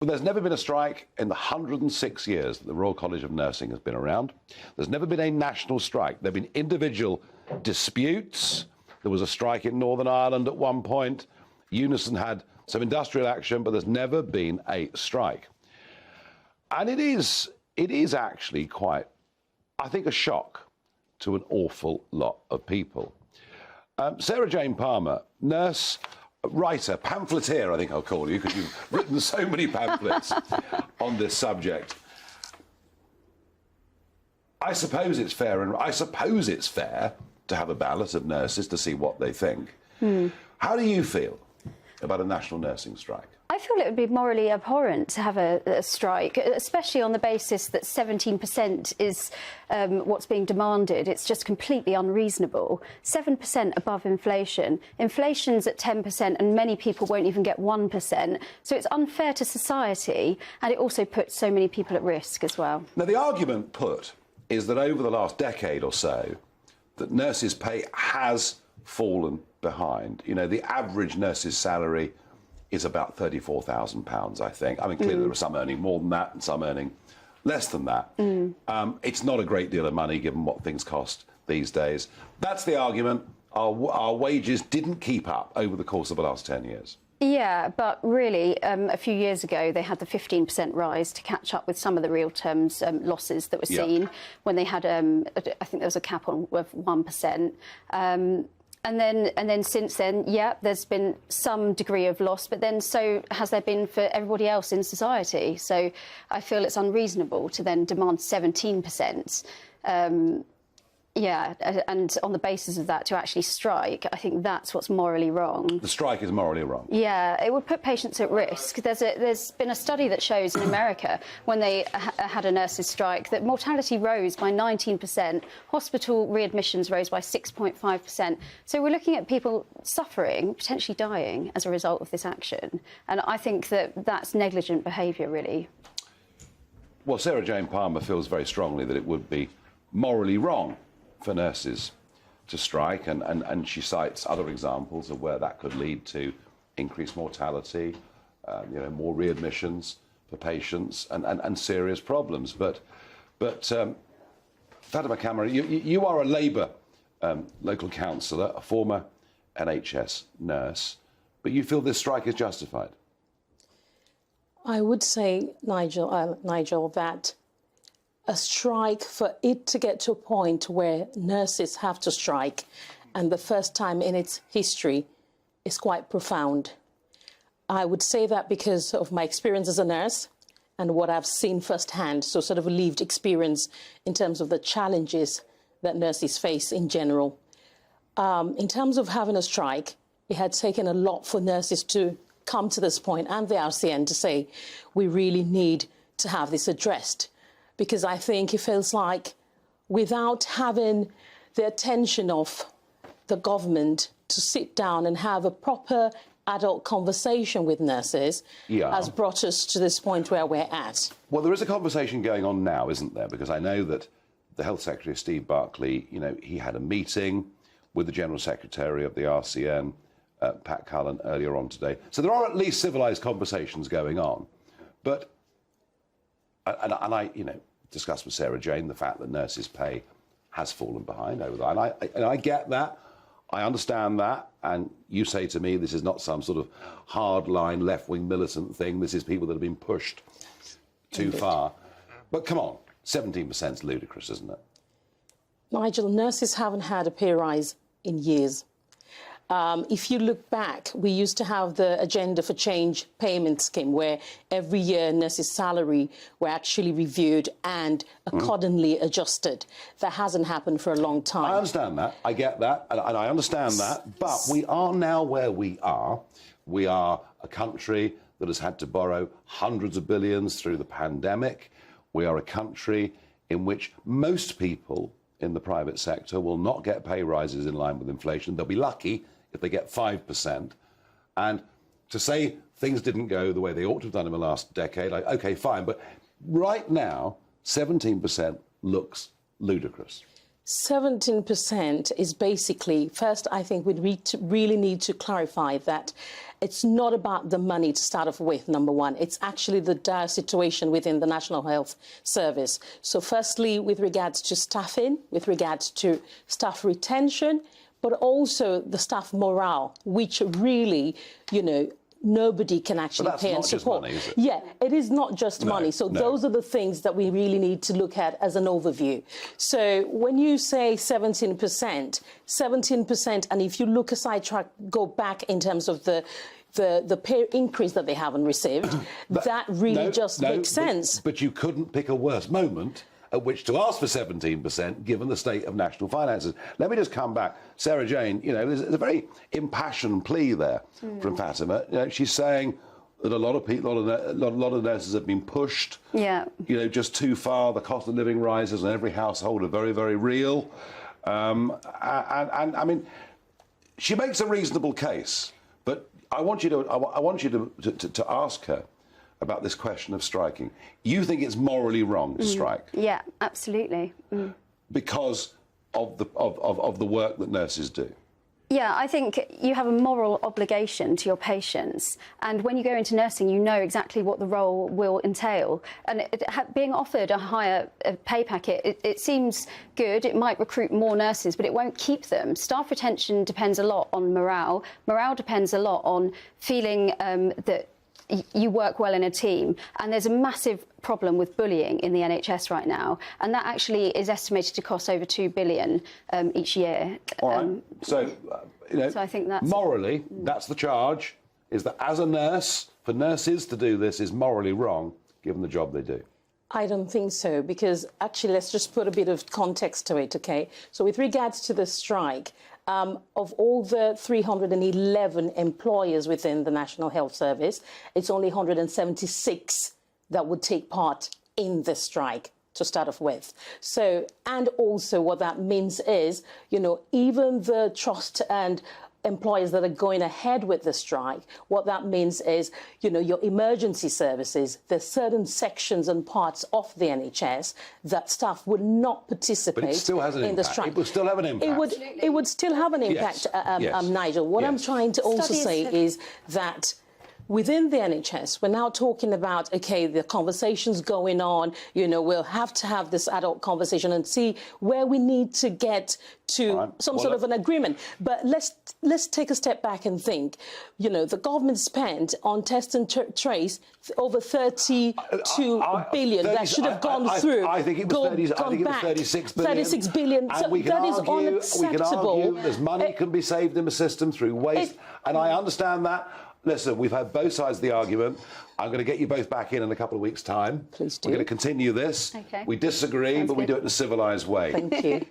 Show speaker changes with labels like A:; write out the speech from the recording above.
A: Well, there's never been a strike in the 106 years that the Royal College of Nursing has been around. There's never been a national strike. There have been individual disputes. There was a strike in Northern Ireland at one point. Unison had some industrial action, but there's never been a strike. And it is actually quite, I think, a shock to an awful lot of people. Sarah Jane Palmer, nurse, writer, pamphleteer, I think I'll call you, because you've written so many pamphlets on this subject. I suppose it's fair, and I suppose it's fair to have a ballot of nurses to see what they think. How do you feel about a national nursing strike?
B: I feel it would be morally abhorrent to have a strike, especially on the basis that 17% is what's being demanded. It's just completely unreasonable. 7% above inflation. Inflation's at 10% and many people won't even get 1%. So it's unfair to society, and it also puts so many people at risk as well.
A: Now, the argument put is that over the last decade or so, that nurses' pay has fallen behind. You know, the average nurse's salary is about £34,000, I think. I mean, clearly there are some earning more than that and some earning less than that. It's not a great deal of money given what things cost these days. That's the argument. Our wages didn't keep up over the course of the last 10 years.
B: Yeah, but really, a few years ago, they had the 15% rise to catch up with some of the real terms losses that were seen when they had, I think there was a cap on of 1%. And then since then, yeah, there's been some degree of loss, but then so has there been for everybody else in society. So I feel it's unreasonable to then demand 17%. Yeah, and on the basis of that to actually strike, I think that's what's morally wrong.
A: The strike is morally wrong.
B: Yeah, it would put patients at risk. There's been a study that shows in America, when they had a nurses' strike, that mortality rose by 19%, hospital readmissions rose by 6.5%. So we're looking at people suffering, potentially dying, as a result of this action. And I think that that's negligent behaviour, really.
A: Well, Sarah Jane Palmer feels very strongly that it would be morally wrong for nurses to strike, and she cites other examples of where that could lead to increased mortality, more readmissions for patients, and serious problems. But Fatima Kamara, you are a Labour local councillor, a former NHS nurse, but you feel this strike is justified?
C: I would say, Nigel, that a strike, for it to get to a point where nurses have to strike, and the first time in its history, is quite profound. I would say that because of my experience as a nurse and what I've seen firsthand, so sort of a lived experience in terms of the challenges that nurses face in general. In terms of having a strike, it had taken a lot for nurses to come to this point, and the RCN, to say, we really need to have this addressed. Because I think it feels like without having the attention of the government to sit down and have a proper adult conversation with nurses has brought us to this point where we're at.
A: Well, there is a conversation going on now, isn't there? Because I know that the Health Secretary, Steve Barclay, he had a meeting with the General Secretary of the RCN, Pat Cullen, earlier on today. So there are at least civilised conversations going on. But, and I, discussed with Sarah Jane the fact that nurses' pay has fallen behind over that. And I get that. I understand that. And you say to me this is not some sort of hardline left-wing militant thing. This is people that have been pushed too far. But come on, 17% is ludicrous, isn't it?
C: Nigel, nurses haven't had a pay rise in years. If you look back, we used to have the Agenda for Change payment scheme, where every year nurses' salary were actually reviewed and accordingly adjusted. That hasn't happened for a long time.
A: I understand that. I get that. And I understand that. But we are now where we are. We are a country that has had to borrow hundreds of billions through the pandemic. We are a country in which most people in the private sector will not get pay rises in line with inflation. They'll be lucky if they get 5%. And to say things didn't go the way they ought to have done in the last decade, OK, fine. But right now, 17% looks ludicrous.
C: 17% is basically, first, I think we really need to clarify that it's not about the money to start off with, number one. It's actually the dire situation within the National Health Service. So firstly, with regards to staffing, with regards to staff retention, but also the staff morale, which really, you know, nobody can actually pay and support.
A: Money, is it?
C: Yeah, it is not just money. So
A: no.
C: those are the things that we really need to look at as an overview. So when you say 17%, and if you look aside, go back in terms of the pay increase that they haven't received, that really makes sense.
A: But you couldn't pick a worse moment at which to ask for 17%, given the state of national finances. Let me just come back. Sarah Jane, you know, there's a very impassioned plea there from Fatima. You know, she's saying that a lot of people, a lot of nurses have been pushed, you know, just too far. The cost of living rises in every household are very, very real. And I mean, she makes a reasonable case, but I want you to ask her about this question of striking. You think it's morally wrong to strike?
B: Yeah, absolutely.
A: Because of the work that nurses do?
B: Yeah, I think you have a moral obligation to your patients. And when you go into nursing, you know exactly what the role will entail. And being offered a higher pay packet, it seems good. It might recruit more nurses, but it won't keep them. Staff retention depends a lot on morale. Morale depends a lot on feeling that you work well in a team. And there's a massive problem with bullying in the NHS right now. And that actually is estimated to cost over £2 billion each year.
A: All right. So, you know,
B: so I think that's
A: morally, that's the charge, is that as a nurse, for nurses to do this is morally wrong, given the job they do.
C: I don't think so, because actually, let's just put a bit of context to it, OK? So with regards to the strike, of all the 311 employers within the National Health Service, it's only 176 that would take part in the strike to start off with. So, and also what that means is, you know, even the trust and employers that are going ahead with the strike, what that means is, you know, your emergency services, there's certain sections and parts of the NHS that staff would not participate
A: but it still has an
C: in
A: impact.
C: the strike.
A: It would still have an impact.
C: It would still have an impact,
A: yes.
C: Nigel. What I'm trying to also say is that within the NHS, we're now talking about, OK, the conversations going on, you know, we'll have to have this adult conversation and see where we need to get to some sort of an agreement. But let's take a step back and think, you know, the government spent on test and trace over 32 billion that should have gone through.
A: I think it was 36 billion.
C: 36 billion.
A: And
C: so
A: we can
C: that
A: argue,
C: is unacceptable.
A: We can argue there's money can be saved in the system through waste. And I understand that. Listen, we've had both sides of the argument. I'm going to get you both back in a couple of weeks' time.
C: Please do.
A: We're going to continue this.
B: Okay.
A: We disagree, but we do it in a civilised way.
C: Thank you.